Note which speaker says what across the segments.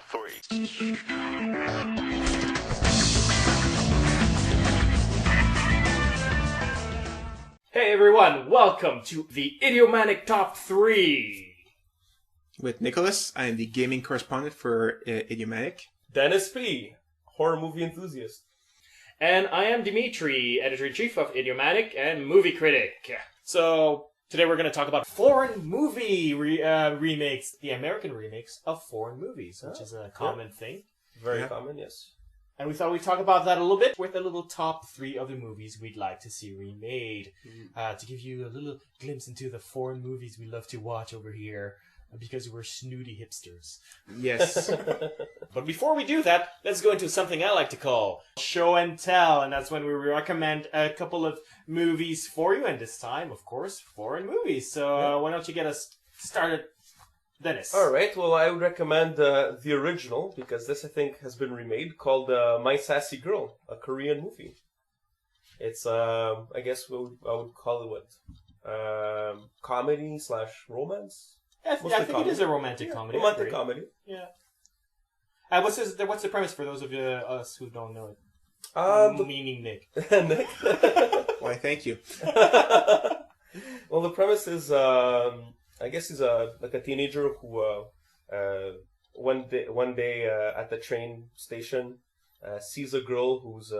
Speaker 1: 3.
Speaker 2: Hey everyone, welcome to the Idiomatic Top 3.
Speaker 3: With Nicholas, I am the gaming correspondent for Idiomatic.
Speaker 4: Dennis P., horror movie enthusiast.
Speaker 2: And I am Dimitri, editor-in-chief of Idiomatic and movie critic. So, today we're going to talk about foreign movie remakes, the American remakes of foreign movies, which is a common thing.
Speaker 4: Very common, yes.
Speaker 2: And we thought we'd talk about that a little bit with a little top 3 of the movies we'd like to see remade. To give you a little glimpse into the foreign movies we love to watch over here, because we're snooty hipsters.
Speaker 3: Yes.
Speaker 2: But before we do that, let's go into something I like to call show and tell. And that's when we recommend a couple of movies for you. And this time, of course, foreign movies. So why don't you get us started, Dennis?
Speaker 4: All right, well, I would recommend the original, because this, I think, has been remade, called My Sassy Girl, a Korean movie. It's, I guess I would call it what? Comedy/romance?
Speaker 2: I think it is a romantic comedy.
Speaker 4: Romantic comedy.
Speaker 2: Yeah. What's the premise for those of us who don't know it? Meaning Nick.
Speaker 4: Nick.
Speaker 3: Why, thank you.
Speaker 4: Well, the premise is, I guess he's a teenager who one day at the train station sees a girl who's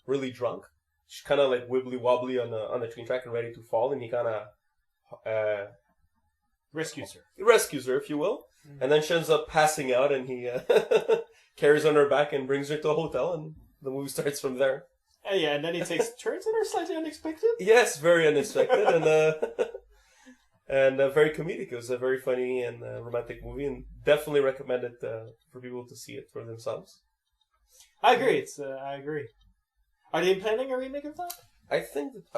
Speaker 4: really drunk. She's kind of like wibbly wobbly on the train track and ready to fall, and he kind of rescues her, if you will. And then she ends up passing out, and he carries on her back and brings her to a hotel, and the movie starts from there.
Speaker 2: Yeah, and then he takes turns that are slightly unexpected.
Speaker 4: Yes, very unexpected, and very comedic. It was a very funny and romantic movie, and definitely recommend it for people to see it for themselves.
Speaker 2: I agree. I agree. Are they planning a remake of that?
Speaker 4: I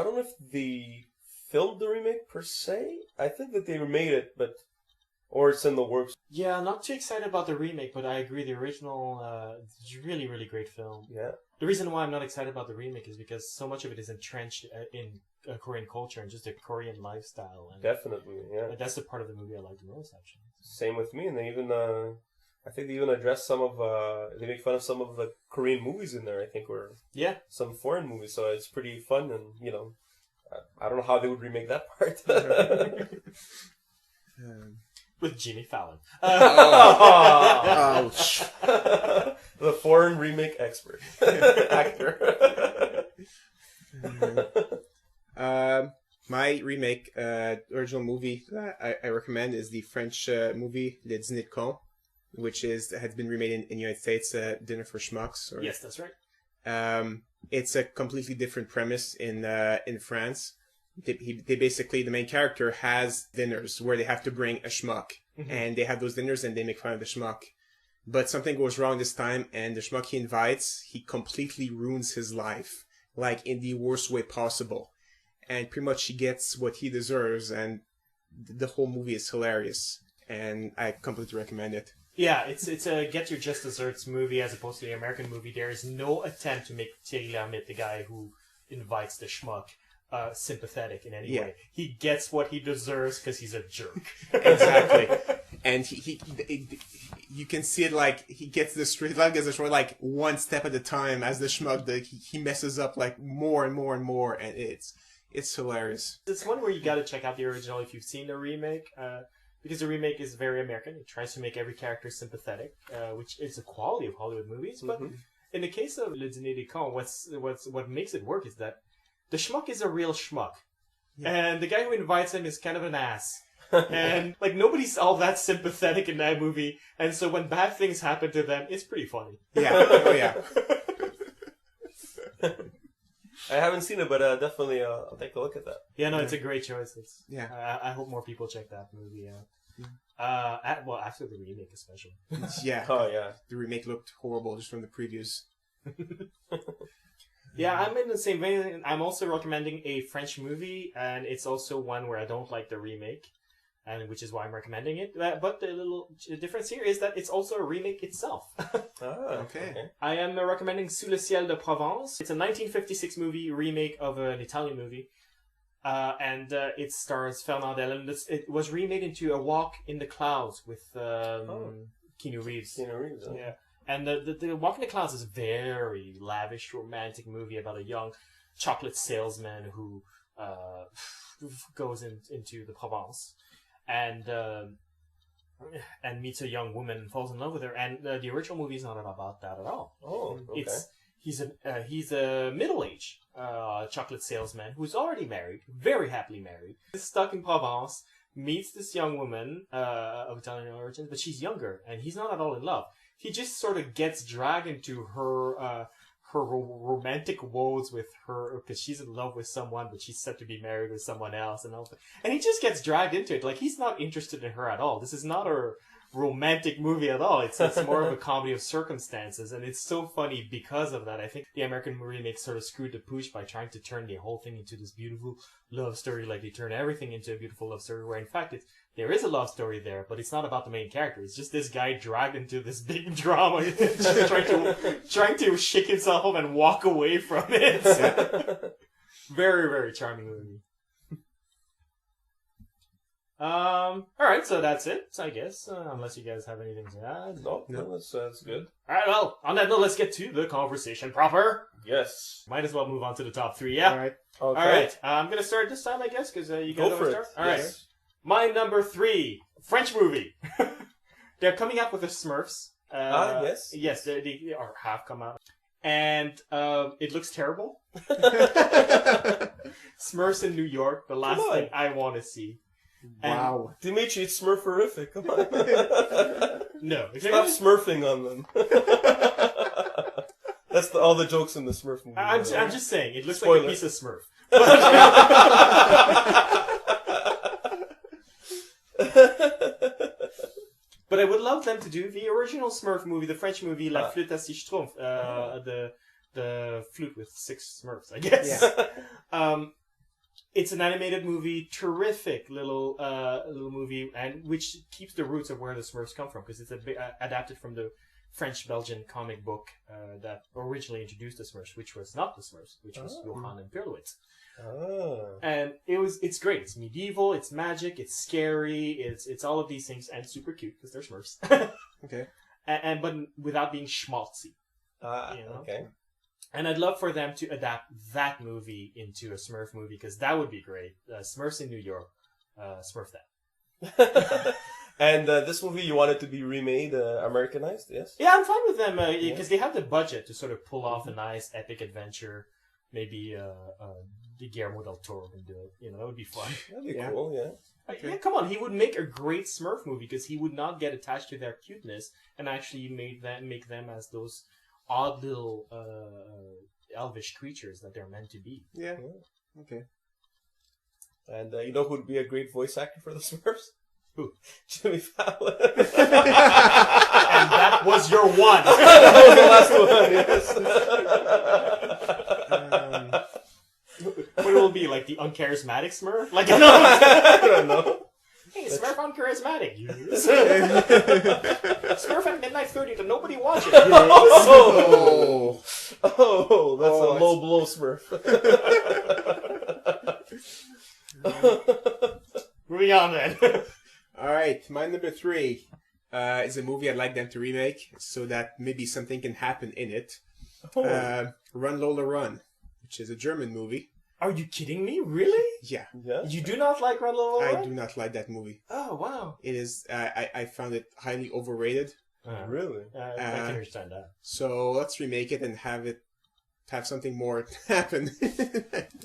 Speaker 4: don't know if they filmed the remake per se. I think that they remade it, or it's in the works.
Speaker 2: Yeah, I'm not too excited about the remake, but I agree. The original is a really, really great film.
Speaker 4: Yeah.
Speaker 2: The reason why I'm not excited about the remake is because so much of it is entrenched in Korean culture and just a Korean lifestyle. And
Speaker 4: definitely, yeah.
Speaker 2: That's the part of the movie I like the most, actually.
Speaker 4: Same with me, and they even, I think they even address they make fun of some of the Korean movies in there, I think, or some foreign movies, so it's pretty fun, and, I don't know how they would remake that part.
Speaker 2: With Jimmy Fallon.
Speaker 3: Ouch.
Speaker 4: The foreign remake expert. Actor.
Speaker 3: My remake, original movie that I recommend is the French movie Le Dîner de Con, which has been remade in the United States, Dinner for Schmucks.
Speaker 2: Yes, that's right.
Speaker 3: It's a completely different premise in France. They basically, the main character has dinners where they have to bring a schmuck, and they have those dinners and they make fun of the schmuck. But something goes wrong this time, and the schmuck he invites, he completely ruins his life, like in the worst way possible. And pretty much he gets what he deserves, and the whole movie is hilarious, and I completely recommend it.
Speaker 2: Yeah, it's a get your just desserts movie as opposed to the American movie. There is no attempt to make Thierry Lhermitte, the guy who invites the schmuck, sympathetic in any way. He gets what he deserves because he's a jerk.
Speaker 3: Exactly. And he you can see it, like he gets destroyed like one step at a time as the schmuck. He messes up like more and more and more, and it's hilarious.
Speaker 2: It's one where you got to check out the original if you've seen the remake, because the remake is very American. It tries to make every character sympathetic, which is a quality of Hollywood movies. But in the case of Le Dîner de Con, what makes it work is that the schmuck is a real schmuck. Yeah. And the guy who invites him is kind of an ass. And, like, nobody's all that sympathetic in that movie. And so when bad things happen to them, it's pretty funny.
Speaker 3: Yeah. Oh, yeah.
Speaker 4: I haven't seen it, but definitely I'll take a look at that.
Speaker 2: Yeah, no, it's a great choice.
Speaker 3: I
Speaker 2: hope more people check that movie out. After the remake especially.
Speaker 3: Yeah.
Speaker 4: Oh, yeah.
Speaker 3: The remake looked horrible just from the previews.
Speaker 2: Yeah, I'm in the same vein. I'm also recommending a French movie, and it's also one where I don't like the remake, and which is why I'm recommending it. But the little difference here is that it's also a remake itself.
Speaker 3: Okay.
Speaker 2: I am recommending Sous le ciel de Provence. It's a 1956 movie remake of an Italian movie. And it stars Fernandel, and it was remade into A Walk in the Clouds with Keanu Reeves.
Speaker 4: Yeah.
Speaker 2: And the Walking the Clouds is a very lavish, romantic movie about a young chocolate salesman who goes into the Provence and meets a young woman and falls in love with her. And the original movie is not about that at all.
Speaker 4: Oh, okay.
Speaker 2: He's a middle-aged chocolate salesman who's already married, very happily married, stuck in Provence, meets this young woman of Italian origin, but she's younger, and he's not at all in love. He just sort of gets dragged into her romantic woes with her because she's in love with someone, but she's set to be married with someone else, and he just gets dragged into it. Like, he's not interested in her at all. This is not a romantic movie at all. It's more of a comedy of circumstances, and it's so funny because of that. I think the American remake sort of screwed the pooch by trying to turn the whole thing into this beautiful love story, like they turn everything into a beautiful love story, where in fact there is a love story there, but it's not about the main character. It's just this guy dragged into this big drama, trying to shake himself up and walk away from it. Very, very charming movie. Alright, so that's it, I guess. Unless you guys have anything to add.
Speaker 4: No, that's good.
Speaker 2: Alright, well, on that note, let's get to the conversation proper.
Speaker 4: Yes.
Speaker 2: Might as well move on to the top three, yeah?
Speaker 3: Alright.
Speaker 4: Okay.
Speaker 2: Alright, I'm gonna start this time, I guess, because you guys
Speaker 4: Go for it.
Speaker 2: start. Alright.
Speaker 4: Yes.
Speaker 2: My number 3, French movie. They're coming out with the Smurfs.
Speaker 4: Yes.
Speaker 2: Yes, they or have come out. And it looks terrible. Smurfs in New York, the last thing I want to see.
Speaker 3: Wow.
Speaker 4: Dimitri, it's smurferific. Come on.
Speaker 2: No.
Speaker 4: Stop smurfing on them. That's all the jokes in the Smurf movie.
Speaker 2: I'm just saying, it looks
Speaker 4: Spoiler.
Speaker 2: like a piece of Smurf. But I would love them to do the original Smurf movie, the French movie, La Flûte à six schtroumpfs, the flute with 6 Smurfs, I guess.
Speaker 3: Yeah.
Speaker 2: It's an animated movie, terrific little movie, and which keeps the roots of where the Smurfs come from, because it's adapted from the French-Belgian comic book that originally introduced the Smurfs, which was not the Smurfs, which was Johan and Pirlowitz.
Speaker 4: Oh.
Speaker 2: And it's great. It's medieval, it's magic, it's scary, it's all of these things, and super cute because they're Smurfs.
Speaker 3: Okay.
Speaker 2: But without being schmaltzy.
Speaker 4: Okay.
Speaker 2: And I'd love for them to adapt that movie into a Smurf movie, because that would be great. Smurfs in New York, Smurf that.
Speaker 4: And this movie, you want it to be remade, Americanized, yes?
Speaker 2: Yeah, I'm fine with them because they have the budget to sort of pull off a nice epic adventure. Maybe Guillermo del Toro can do it. That would be fun.
Speaker 4: That'd be cool, yeah.
Speaker 3: Okay.
Speaker 2: Yeah, come on. He would make a great Smurf movie because he would not get attached to their cuteness and actually make them as those odd little elvish creatures that they're meant to be.
Speaker 3: Yeah. Okay.
Speaker 4: And you know who would be a great voice actor for the Smurfs?
Speaker 2: Who?
Speaker 4: Jimmy Fallon.
Speaker 2: And that was your one.
Speaker 4: That was the last one, yes.
Speaker 2: What will it be, like the uncharismatic Smurf? Like,
Speaker 4: I don't know.
Speaker 2: Hey, Smurf uncharismatic. Smurf at midnight 30 that nobody watches.
Speaker 4: Oh, that's a low blow Smurf.
Speaker 2: Moving on then.
Speaker 3: Alright, my number 3 is a movie I'd like them to remake so that maybe something can happen in it. Run Lola Run, which is a German movie.
Speaker 2: Are you kidding me? Really?
Speaker 3: Yeah.
Speaker 2: You do not like Run Lola Run?
Speaker 3: I do not like that movie.
Speaker 2: Oh, wow.
Speaker 3: It is, I found it highly overrated.
Speaker 4: Really?
Speaker 2: I can understand that.
Speaker 3: So let's remake it and have something more happen.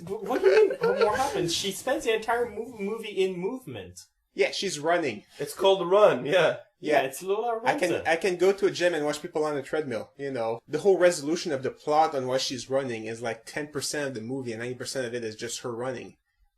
Speaker 2: What do you mean more happens? She spends the entire movie in movement.
Speaker 3: Yeah, she's running.
Speaker 4: It's called Run, yeah.
Speaker 2: Yeah, it's Lola Run.
Speaker 3: I can go to a gym and watch people on a treadmill, The whole resolution of the plot on why she's running is like 10% of the movie and 90% of it is just her running.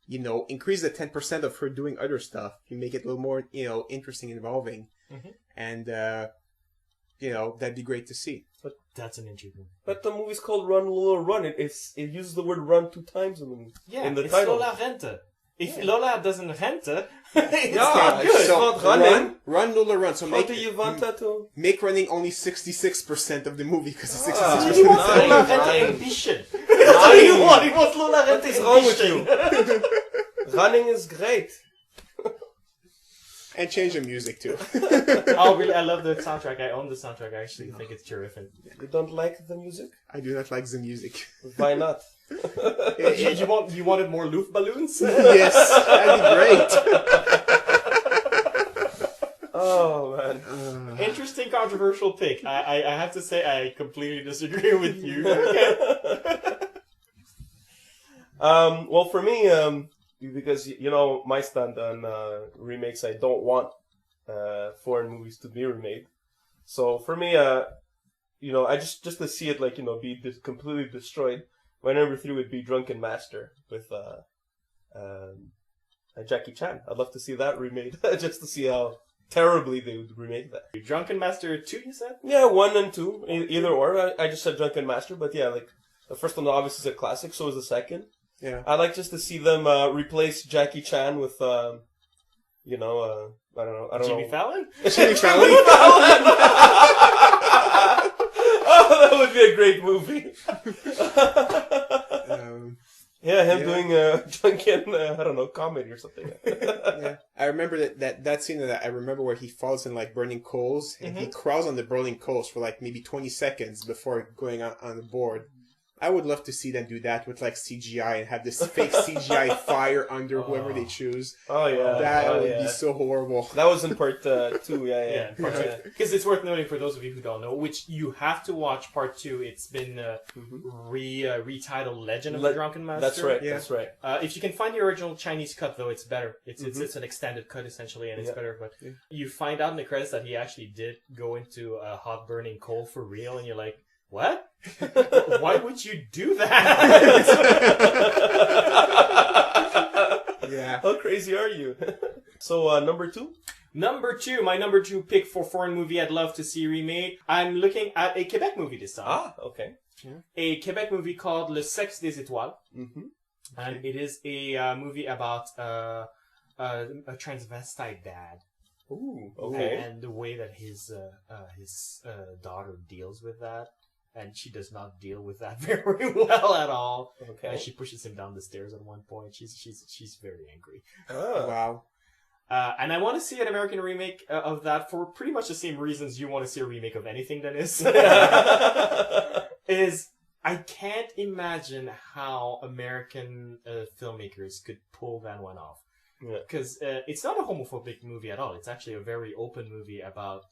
Speaker 3: Increase the 10% of her doing other stuff. You make it a little more, interesting and involving. Mm-hmm. And, that'd be great to see.
Speaker 2: But that's an interesting.
Speaker 4: But the movie's called Run Lola Run. It uses the word run 2 times in the
Speaker 2: it's
Speaker 4: title.
Speaker 2: Lola Rente. If Lola doesn't rente, it's
Speaker 4: Yeah,
Speaker 2: not good.
Speaker 3: So
Speaker 4: not running.
Speaker 3: Run Lola Run. So
Speaker 4: How do you want that to?
Speaker 3: make running only 66% of the movie because it's 66%.
Speaker 2: He wants
Speaker 4: Nine,
Speaker 2: Lola Rente
Speaker 4: nine.
Speaker 2: ambition. That's what he wants. He wants Lola Rente
Speaker 4: What is wrong with
Speaker 2: ambition.
Speaker 4: Running is great.
Speaker 3: And change the music too.
Speaker 2: Oh, really? I love the soundtrack. I own the soundtrack. I actually think it's terrific.
Speaker 4: You don't like the music?
Speaker 3: I do not like the music.
Speaker 4: Why not?
Speaker 2: You wanted more Luftballons?
Speaker 3: Yes, that'd be great.
Speaker 4: Oh, man.
Speaker 2: Interesting, controversial pick. I have to say, I completely disagree with you. Okay.
Speaker 4: Well, for me, because, you know, my stand on remakes, I don't want foreign movies to be remade. So for me, you know, I just to see it, like, you know, be completely destroyed. My number 3 would be Drunken Master with Jackie Chan. I'd love to see that remade, just to see how terribly they would remake that.
Speaker 2: Drunken Master 2, you said?
Speaker 4: Yeah, 1 and 2, either or. I just said Drunken Master, but yeah, like, the first one obviously is a classic, so is the second.
Speaker 3: Yeah.
Speaker 4: I'd like just to see them replace Jackie Chan with, you know, I don't know.
Speaker 2: Jimmy Fallon?
Speaker 3: Jimmy Fallon?
Speaker 4: Oh, that would be a great movie. Yeah, him doing drunken, I don't know, comedy or something.
Speaker 3: Yeah, I remember that scene that I remember where he falls in like burning coals and he crawls on the burning coals for like maybe 20 seconds before going on the board. I would love to see them do that with like CGI and have this fake CGI fire under whoever they choose.
Speaker 4: Oh yeah,
Speaker 3: that would be so horrible.
Speaker 4: That was in part 2. Yeah.
Speaker 2: Part 2. Because it's worth noting for those of you who don't know, which you have to watch part 2. It's been retitled Legend of the Drunken Master.
Speaker 4: That's right. Yeah. That's right.
Speaker 2: If you can find the original Chinese cut, though, it's better. It's an extended cut essentially, and it's better. But you find out in the credits that he actually did go into a hot burning coal for real, and you're like, what? Why would you do that?
Speaker 3: Yeah.
Speaker 4: How crazy are you? So, number 2?
Speaker 2: My number 2 pick for foreign movie I'd love to see remade. I'm looking at a Quebec movie this time.
Speaker 4: Ah, okay.
Speaker 2: Yeah. A Quebec movie called Le Sexe des Étoiles. And it is a movie about a transvestite dad.
Speaker 4: Ooh, okay.
Speaker 2: And the way that his daughter deals with that. And she does not deal with that very well at all.
Speaker 4: Okay.
Speaker 2: She pushes him down the stairs at one point. She's very angry.
Speaker 4: Oh.
Speaker 3: Wow.
Speaker 2: And I want to see an American remake of that for pretty much the same reasons you want to see a remake of anything that is. I can't imagine how American filmmakers could pull that one off. Because it's not a homophobic movie at all. It's actually a very open movie about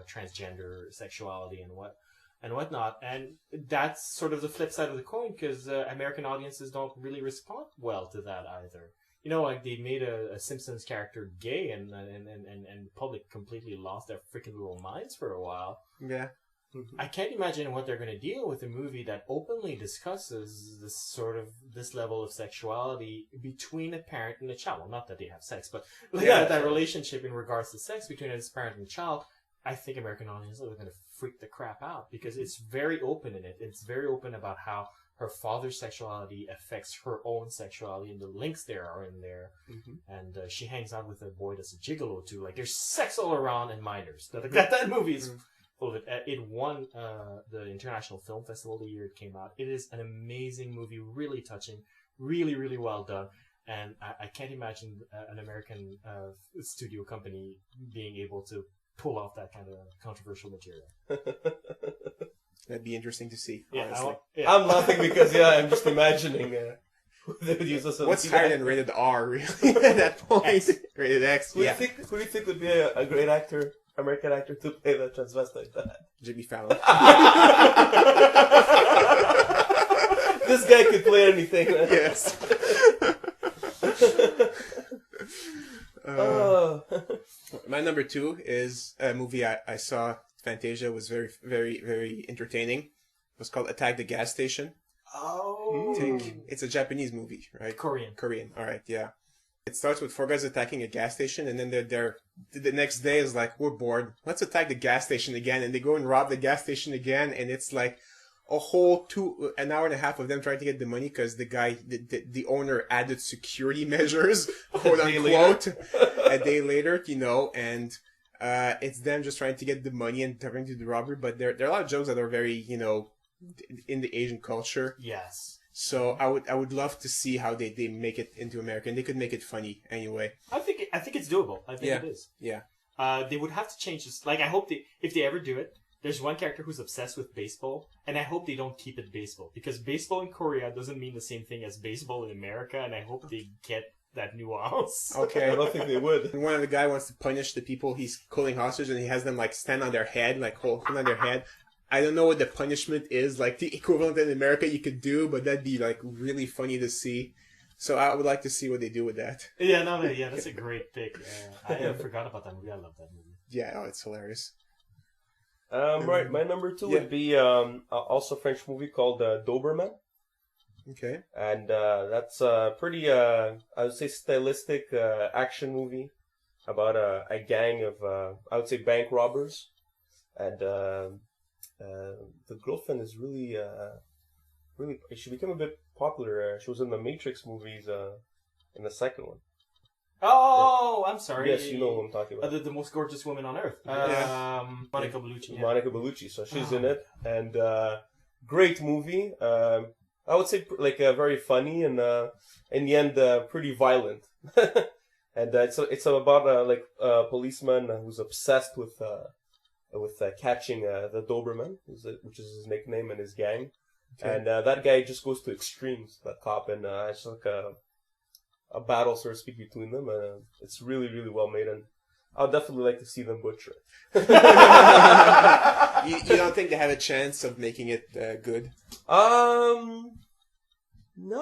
Speaker 2: transgender sexuality and whatnot. And that's sort of the flip side of the coin, because American audiences don't really respond well to that either. You know, like they made a Simpsons character gay, and the public completely lost their freaking little minds for a while.
Speaker 3: Yeah.
Speaker 2: I can't imagine what they're going to deal with a movie that openly discusses this level of sexuality between a parent and a child. Well, not that they have sex, but that relationship in regards to sex between a parent and child. I think American audiences are going to freak the crap out, because it's very open in it. It's very open about how her father's sexuality affects her own sexuality, and the links there are in there. And she hangs out with a boy that's a gigolo too. Like, there's sex all around and minors. That movie is full of it. It won the International Film Festival the year it came out. It is an amazing movie, really touching, really, really well done. And I can't imagine an American studio company being able to pull off that kind of controversial material.
Speaker 3: That'd be interesting to see,
Speaker 2: Yeah,
Speaker 3: honestly.
Speaker 4: I'm laughing because, I'm just imagining they would use us.
Speaker 3: What's higher than rated R, really, at that point?
Speaker 2: X.
Speaker 3: Rated X,
Speaker 4: Who do you think would be a great actor, American actor, to play the transvestite?
Speaker 3: Jimmy Fallon.
Speaker 4: This guy could play anything.
Speaker 3: Yes. My number 2 is a movie I saw. Fantasia was very, very, very entertaining. It was called Attack the Gas Station.
Speaker 2: Oh.
Speaker 3: It's a Japanese movie, right?
Speaker 2: Korean.
Speaker 3: All right, yeah. It starts with 4 guys attacking a gas station, and then they're the next day is like, we're bored. Let's attack the gas station again, and they go and rob the gas station again, and it's like a whole an hour and a half of them trying to get the money because the owner added security measures, quote unquote, a day later, you know, and it's them just trying to get the money and trying to do the robbery. But there are a lot of jokes that are very, you know, in the Asian culture.
Speaker 2: Yes.
Speaker 3: So I would love to see how they make it into America, and they could make it funny anyway.
Speaker 2: I think I think it's doable. I think it is.
Speaker 3: Yeah.
Speaker 2: They would have to change this. Like, I hope if they ever do it, there's one character who's obsessed with baseball, and I hope they don't keep it baseball, because baseball in Korea doesn't mean the same thing as baseball in America, and I hope they get that nuance.
Speaker 3: Okay.
Speaker 4: I don't think they would.
Speaker 3: One of the guy wants to punish the people he's holding hostage, and he has them like stand on their head, like hold on their head. I don't know what the punishment is, like the equivalent in America you could do, but that'd be like really funny to see. So I would like to see what they do with that.
Speaker 2: Yeah, that's a great pick. I forgot about that movie. I love that movie.
Speaker 3: Yeah, it's hilarious.
Speaker 4: Right, my number 2 would be also a French movie called Doberman.
Speaker 3: Okay.
Speaker 4: And that's a pretty, I would say, stylistic action movie about a gang of, I would say, bank robbers. And the girlfriend is really, she became a bit popular. She was in the Matrix movies in the second one.
Speaker 2: Oh, I'm sorry.
Speaker 4: Yes, you know who I'm talking about.
Speaker 2: The most gorgeous woman on earth. Monica Bellucci. Yeah.
Speaker 4: Monica Bellucci. So she's in it. And great movie. I would say very funny and in the end pretty violent. And it's about a policeman who's obsessed with catching the Doberman, which is his nickname, and his gang. Okay. And that guy just goes to extremes, that cop, and it's like a battle, so to speak, between them. It's really, really well made, and I'd definitely like to see them butcher it.
Speaker 3: You don't think they have a chance of making it good?
Speaker 4: No,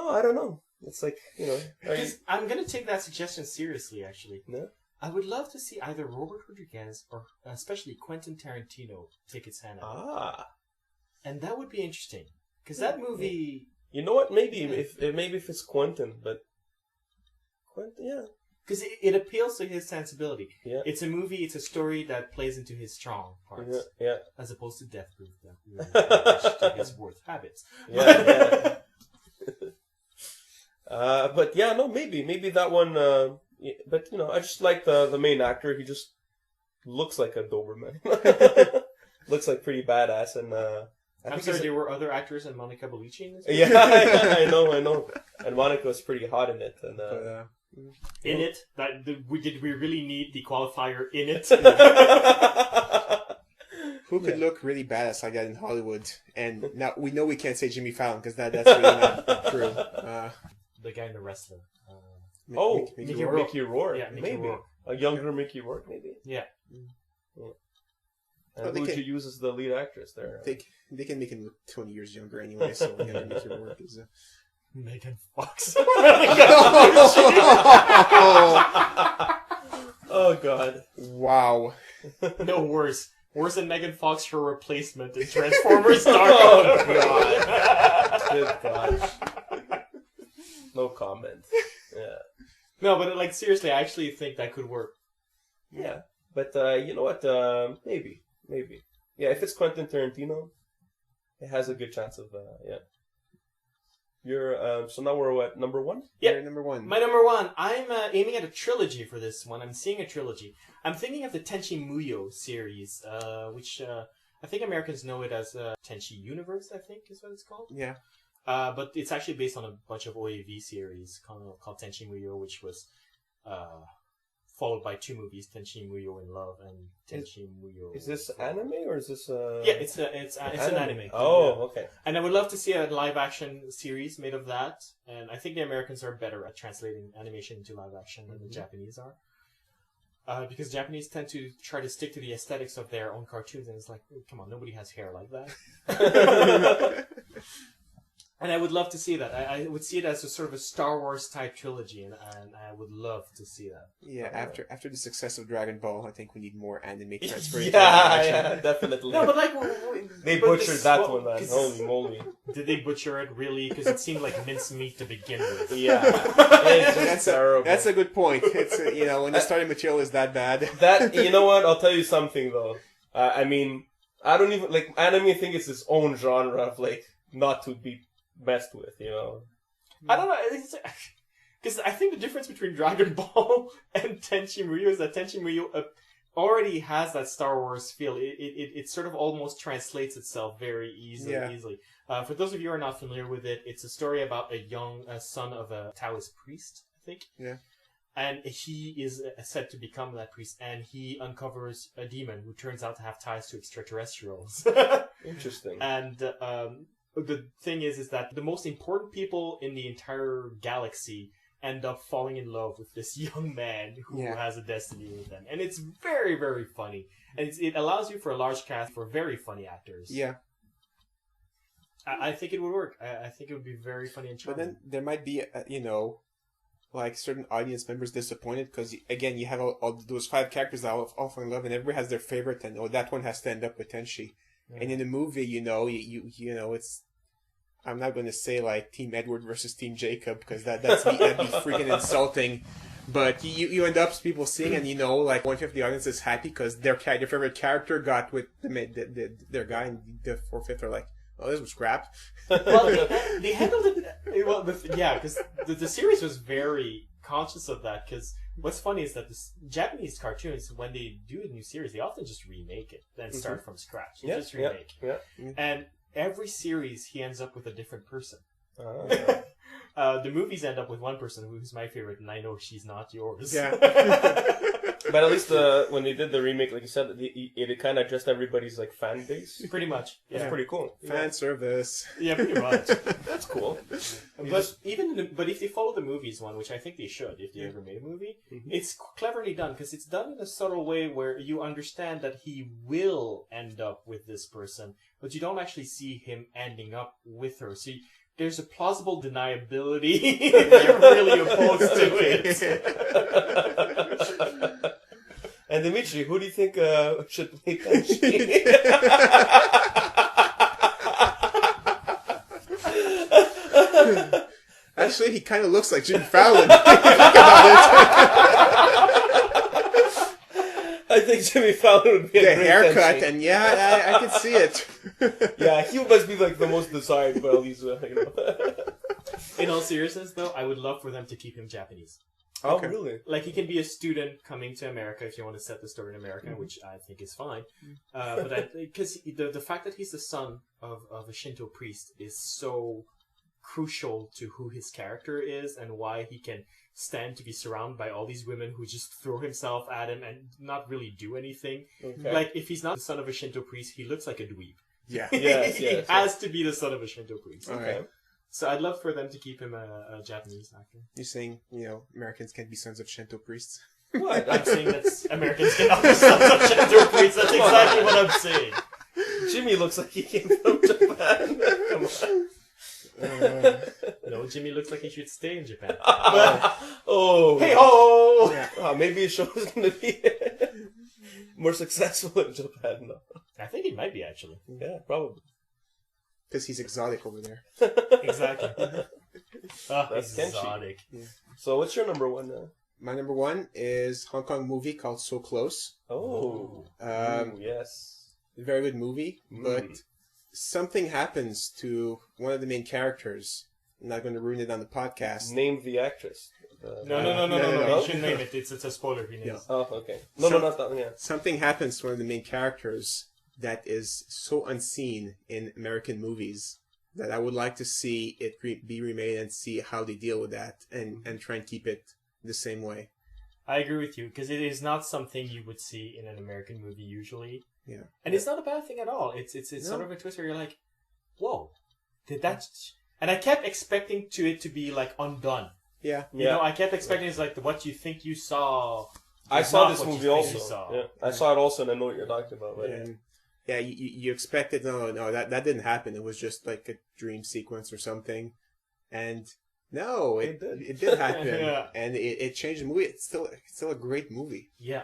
Speaker 4: I don't know. It's like,
Speaker 2: Because I'm going to take that suggestion seriously, actually.
Speaker 4: No?
Speaker 2: I would love to see either Robert Rodriguez or especially Quentin Tarantino take its hand out. And that would be interesting. Because that movie...
Speaker 4: You know what? Maybe if it's Quentin, but... Quentin, yeah.
Speaker 2: Because it appeals to his sensibility.
Speaker 4: Yeah.
Speaker 2: It's a movie, it's a story that plays into his strong parts.
Speaker 4: Yeah.
Speaker 2: As opposed to Death Proof, that really to his worth habits.
Speaker 4: Yeah. But yeah, no, maybe that one. But I just like the main actor. He just looks like a Doberman. Looks like pretty badass, and
Speaker 2: I'm sorry, there were other actors and Monica Bellucci in this movie?
Speaker 4: Yeah, I know. And Monica was pretty hot in it, and
Speaker 2: in it. Did we really need the qualifier in it?
Speaker 3: Who could look really badass like that in Hollywood? And now we know we can't say Jimmy Fallon because that's really not true.
Speaker 2: The guy in The Wrestler.
Speaker 4: Mickey Rourke.
Speaker 2: Yeah, Mickey
Speaker 4: maybe
Speaker 2: Rourke.
Speaker 4: A younger Mickey Rourke, maybe.
Speaker 2: Yeah.
Speaker 4: Who would you use as the lead actress there?
Speaker 3: They can make him look 20 years younger anyway. So younger Mickey Rourke is.
Speaker 2: Megan Fox.
Speaker 4: Oh God!
Speaker 3: Wow.
Speaker 2: No, worse than Megan Fox, her replacement in Transformers Dark.
Speaker 4: Oh God! Good God! No comment. Yeah.
Speaker 2: No, but seriously, I actually think that could work.
Speaker 4: Yeah, but you know what? Maybe. Yeah, if it's Quentin Tarantino, it has a good chance of yeah. You're so now we're at number 1?
Speaker 2: Yeah,
Speaker 3: number 1.
Speaker 2: My number 1. I'm aiming at a trilogy for this one. I'm seeing a trilogy. I'm thinking of the Tenchi Muyo series, which I think Americans know it as Tenchi Universe, I think is what it's called.
Speaker 3: Yeah.
Speaker 2: But it's actually based on a bunch of OAV series called Tenchi Muyo, which was followed by 2 movies, Tenchi Muyo in Love and Tenchi Muyo.
Speaker 4: Is this anime or is this
Speaker 2: Yeah, it's an anime.
Speaker 4: Oh,
Speaker 2: yeah.
Speaker 4: Okay.
Speaker 2: And I would love to see a live action series made of that. And I think the Americans are better at translating animation into live action than the Japanese are. Because Japanese tend to try to stick to the aesthetics of their own cartoons, and it's like, come on, nobody has hair like that. And I would love to see that. I would see it as a sort of a Star Wars type trilogy, and I would love to see that.
Speaker 3: Yeah, after the success of Dragon Ball, I think we need more anime transfer.
Speaker 4: Yeah, definitely.
Speaker 2: No, but
Speaker 4: they butchered that one, man. Holy moly!
Speaker 2: Did they butcher it really? Because it seemed like mincemeat to begin with.
Speaker 4: Yeah,
Speaker 3: that's
Speaker 4: terrible.
Speaker 3: That's a good point. It's when the starting material is that bad.
Speaker 4: That you know what? I'll tell you something though. I mean, I don't even anime. I think it's its own genre of not to be messed with,
Speaker 2: I don't know, because I think the difference between Dragon Ball and Tenchi Muyo is that Tenchi Muyo already has that Star Wars feel. It sort of almost translates itself very easily. For those of you who are not familiar with it, it's a story about a young son of a Taoist priest, I think.
Speaker 3: Yeah.
Speaker 2: And he is said to become that priest, and he uncovers a demon who turns out to have ties to extraterrestrials.
Speaker 4: Interesting.
Speaker 2: And the thing is that the most important people in the entire galaxy end up falling in love with this young man who has a destiny with them. And it's very, very funny. And it allows you for a large cast for very funny actors.
Speaker 3: Yeah.
Speaker 2: I think it would work. I think it would be very funny and charming.
Speaker 3: But then there might be, like certain audience members disappointed because, again, you have all those 5 characters that all fall in love and everybody has their favorite and, that one has to end up with Tenchi. Yeah. And in the movie, you know, it's... I'm not going to say like Team Edward versus Team Jacob because that'd be freaking insulting. But you end up people seeing and like 1/5 of the audience is happy because their favorite character got with their guy, and the 4/5 are like, oh, this was crap.
Speaker 2: Well, they handled it well. Because the series was very conscious of that. Because what's funny is that the Japanese cartoons, when they do a new series, they often just remake it and start from scratch. They just remake. Yeah. And every series, he ends up with a different person. The movies end up with one person who's my favorite, and I know she's not yours.
Speaker 3: Yeah.
Speaker 4: But at least when they did the remake, like you said, it kind of addressed everybody's like fan base.
Speaker 2: Pretty much. Yeah.
Speaker 4: That's pretty cool.
Speaker 3: Fan service.
Speaker 2: Yeah, pretty much.
Speaker 4: That's cool.
Speaker 2: But if they follow the movies one, which I think they should, if they ever made a movie, it's cleverly done because it's done in a subtle way where you understand that he will end up with this person, but you don't actually see him ending up with her. So there's a plausible deniability if you're really opposed to it.
Speaker 4: And Dimitri, who do you think should play Tenchi?
Speaker 3: Actually, he kind of looks like Jimmy Fallon. Think about it.
Speaker 4: I think Jimmy Fallon would be a great
Speaker 3: haircut,
Speaker 4: Tenchi.
Speaker 3: and I can see it.
Speaker 4: Yeah, he must be like the most desired by all these,
Speaker 2: In all seriousness, though, I would love for them to keep him Japanese.
Speaker 4: Oh, okay. Really?
Speaker 2: Like, he can be a student coming to America if you want to set the story in America, which I think is fine. But because the fact that he's the son of a Shinto priest is so crucial to who his character is and why he can stand to be surrounded by all these women who just throw himself at him and not really do anything. Okay. Like, if he's not the son of a Shinto priest, he looks like a dweeb.
Speaker 3: Yeah.
Speaker 2: He has to be the son of a Shinto priest.
Speaker 3: Okay.
Speaker 2: So I'd love for them to keep him a Japanese actor.
Speaker 3: You're saying, Americans can't be sons of Shinto priests?
Speaker 2: What? I'm saying that Americans cannot be sons of Shinto priests. That's exactly what I'm saying.
Speaker 4: Jimmy looks like he came from Japan. Come on.
Speaker 2: No, Jimmy looks like he should stay in Japan.
Speaker 4: Oh.
Speaker 2: Hey ho!
Speaker 4: Yeah. Maybe his show is going to be more successful in Japan, though.
Speaker 2: I think it might be, actually.
Speaker 4: Yeah, probably.
Speaker 3: Because he's exotic over there.
Speaker 2: Exactly.
Speaker 4: That's
Speaker 2: exotic.
Speaker 3: Yeah.
Speaker 4: So what's your number one now?
Speaker 3: My number one is Hong Kong movie called So Close.
Speaker 4: Oh. Yes.
Speaker 3: Very good movie, but something happens to one of the main characters. I'm not going to ruin it on the podcast.
Speaker 4: Name the actress.
Speaker 2: No. You shouldn't name it. It's a spoiler if you name it.
Speaker 4: Oh, okay. No, not that one, yeah.
Speaker 3: Something happens to one of the main characters that is so unseen in American movies that I would like to see it be remade and see how they deal with that and try and keep it the same way.
Speaker 2: I agree with you, because it is not something you would see in an American movie usually.
Speaker 3: Yeah.
Speaker 2: And it's not a bad thing at all. It's sort of a twist where you're like, whoa, did that... And I kept expecting it to be, like, undone.
Speaker 3: Yeah.
Speaker 2: You know, I kept expecting it's like, what you think you saw...
Speaker 4: I saw this movie also. Yeah. I saw it also, and I know what you're talking about. Right?
Speaker 3: Yeah, you expected, no, that didn't happen. It was just like a dream sequence or something. And no, it did happen.
Speaker 2: Yeah.
Speaker 3: And it changed the movie. It's still a great movie.
Speaker 2: Yeah.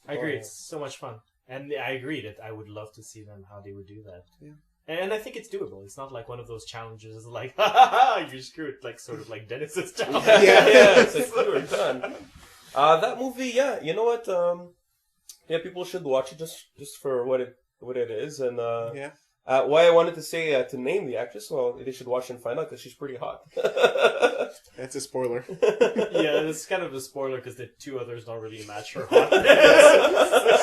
Speaker 2: I agree. It's so much fun. And I agree that I would love to see them, how they would do that.
Speaker 3: Yeah.
Speaker 2: And I think it's doable. It's not like one of those challenges like, ha ha ha, you're screwed. Like, sort of like Dennis's challenge.
Speaker 4: Yeah, it's like, we're done. That movie, yeah, you know what? Yeah, people should watch it just for what it is. And why I wanted to say to name the actress, well, they should watch and find out because she's pretty hot.
Speaker 3: That's a spoiler.
Speaker 2: Yeah, it's kind of a spoiler because the two others don't really match her hotness.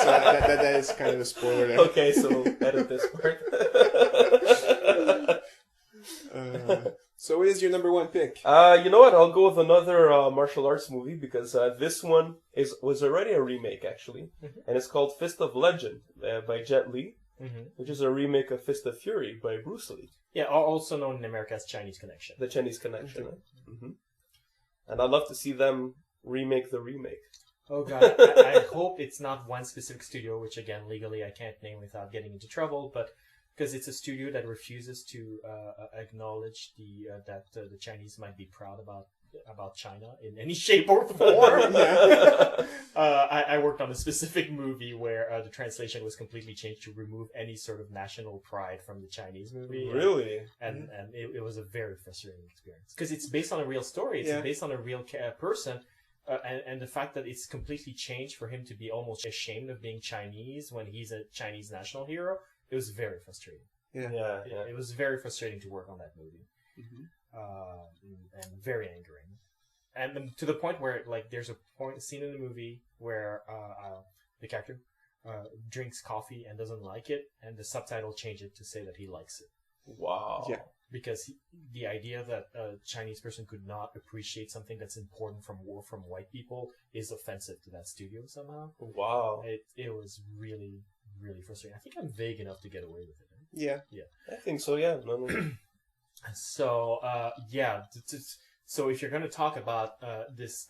Speaker 3: So that is kind of a spoiler there.
Speaker 4: Okay, so edit this part.
Speaker 3: So what is your number one pick?
Speaker 4: You know what? I'll go with another martial arts movie because this one was already a remake actually, and it's called Fist of Legend by Jet Li, which is a remake of Fist of Fury by Bruce Lee.
Speaker 2: Yeah, also known in America as Chinese Connection.
Speaker 4: The Chinese Connection. And I'd love to see them remake the remake.
Speaker 2: Oh god, I hope it's not one specific studio, which again legally I can't name without getting into trouble, but because it's a studio that refuses to acknowledge that the Chinese might be proud about China in any shape or form. I worked on a specific movie where the translation was completely changed to remove any sort of national pride from the Chinese movie.
Speaker 4: Really?
Speaker 2: And it was a very frustrating experience because it's based on a real story. It's based on a real person. And the fact that it's completely changed for him to be almost ashamed of being Chinese when he's a Chinese national hero, it was very frustrating.
Speaker 4: Yeah.
Speaker 2: It was very frustrating to work on that movie. And very angering. And to the point where, like, there's a scene in the movie where the character drinks coffee and doesn't like it, and the subtitle change it to say that he likes it.
Speaker 4: Wow.
Speaker 3: Yeah.
Speaker 2: Because the idea that a Chinese person could not appreciate something that's important from white people is offensive to that studio somehow.
Speaker 4: Wow.
Speaker 2: It was really, really frustrating. I think I'm vague enough to get away with it. Right?
Speaker 3: Yeah.
Speaker 4: I think so, yeah. No.
Speaker 2: So, so if you're going to talk about this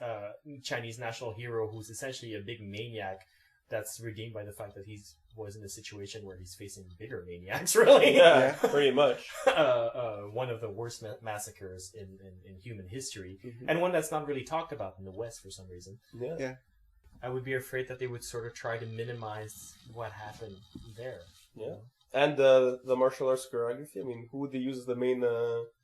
Speaker 2: Chinese national hero who's essentially a big maniac that's redeemed by the fact that he was in a situation where he's facing bigger maniacs, really.
Speaker 4: Yeah, pretty much.
Speaker 2: One of the worst massacres in human history, and one that's not really talked about in the West for some reason.
Speaker 4: Yeah.
Speaker 2: I would be afraid that they would sort of try to minimize what happened there.
Speaker 4: Yeah.
Speaker 2: You know?
Speaker 4: And the martial arts choreography, I mean, who would they use as the main...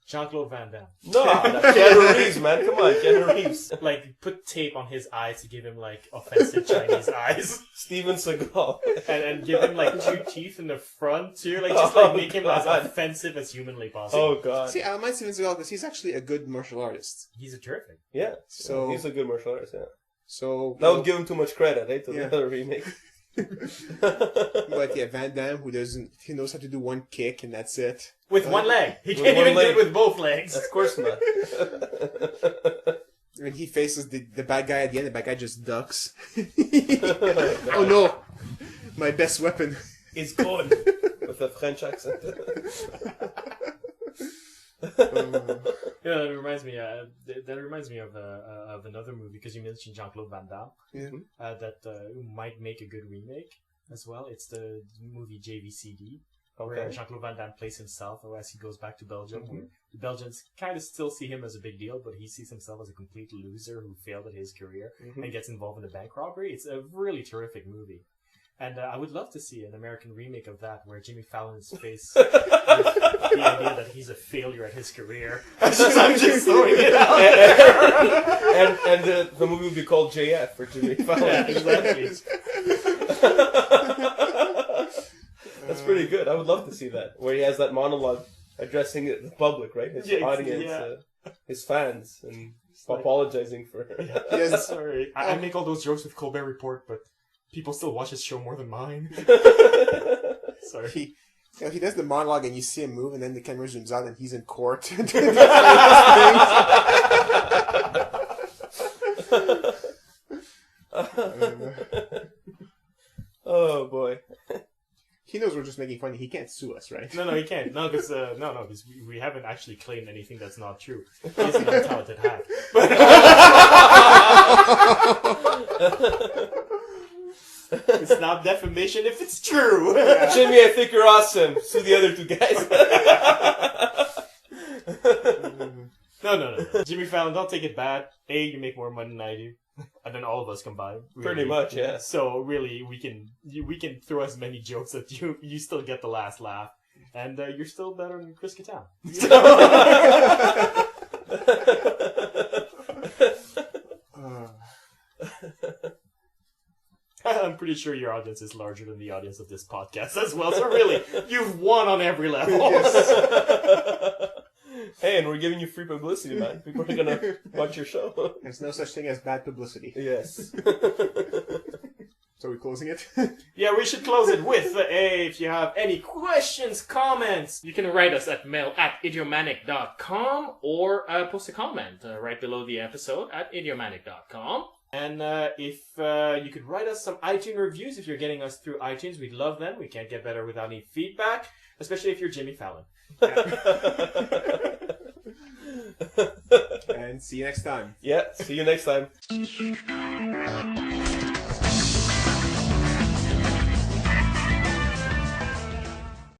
Speaker 2: Jean-Claude Van Damme.
Speaker 4: No, Keanu Reeves, man. Come on, Keanu Reeves.
Speaker 2: Like, put tape on his eyes to give him, like, offensive Chinese eyes.
Speaker 4: Steven Seagal.
Speaker 2: and give him, like, 2 teeth in the front, too. Like, just, like, make him as offensive as humanly possible.
Speaker 4: Oh, God.
Speaker 3: See, I might Steven Seagal because he's actually a good martial artist.
Speaker 2: He's a terrific.
Speaker 4: Yeah.
Speaker 3: So
Speaker 4: he's a good martial artist, yeah.
Speaker 3: So
Speaker 4: that would give him too much credit, eh, to the other remake.
Speaker 3: But yeah, Van Damme, he knows how to do one kick and that's it.
Speaker 2: With one leg. He can't even do it with both legs.
Speaker 4: Of course not.
Speaker 3: When he faces the bad guy at the end, the bad guy just ducks. Oh no! My best weapon.
Speaker 4: It's gone. With a French accent.
Speaker 2: Yeah, that reminds me. That reminds me of another movie because you mentioned Jean-Claude Van Damme.
Speaker 3: Yeah.
Speaker 2: That might make a good remake as well. It's the movie JVCD, where Jean-Claude Van Damme plays himself as he goes back to Belgium. Where the Belgians kind of still see him as a big deal, but he sees himself as a complete loser who failed at his career and gets involved in a bank robbery. It's a really terrific movie. And I would love to see an American remake of that where Jimmy Fallon is faced with the idea that he's a failure at his career. I'm just throwing it out there.
Speaker 4: and the movie would be called JF for Jimmy Fallon.
Speaker 2: Yeah, exactly.
Speaker 4: That's pretty good. I would love to see that. Where he has that monologue addressing the public, right? His audience, his fans, and apologizing for...
Speaker 3: Yes.
Speaker 2: Sorry. I make all those jokes with Colbert Report, but... people still watch his show more than mine. Sorry.
Speaker 3: He does the monologue and you see him move and then the camera zooms out and he's in court.
Speaker 4: Oh boy.
Speaker 3: He knows we're just making fun. He can't sue us, right?
Speaker 2: No, he can't. No, because we haven't actually claimed anything that's not true. He's an untalented hack. It's not defamation if it's true.
Speaker 4: Jimmy, I think you're awesome. Sue the other 2 guys.
Speaker 2: No. Jimmy Fallon, don't take it bad. A, you make more money than I do. And then all of us combined. Really.
Speaker 4: Pretty much, yeah.
Speaker 2: So really, we can throw as many jokes that you still get the last laugh. And you're still better than Chris Kattan. I'm pretty sure your audience is larger than the audience of this podcast as well. So really, you've won on every level.
Speaker 3: Yes.
Speaker 4: Hey, and we're giving you free publicity, man. People are gonna watch your show.
Speaker 3: There's no such thing as bad publicity.
Speaker 4: Yes.
Speaker 3: So we're closing it?
Speaker 2: Yeah, we should close it with if you have any questions, comments, you can write us at mail@idiomanic.com or post a comment right below the episode at idiomanic.com. And if you could write us some iTunes reviews if you're getting us through iTunes, we'd love them. We can't get better without any feedback, especially if you're Jimmy Fallon.
Speaker 3: And see you next time.
Speaker 4: Yeah, see you next time.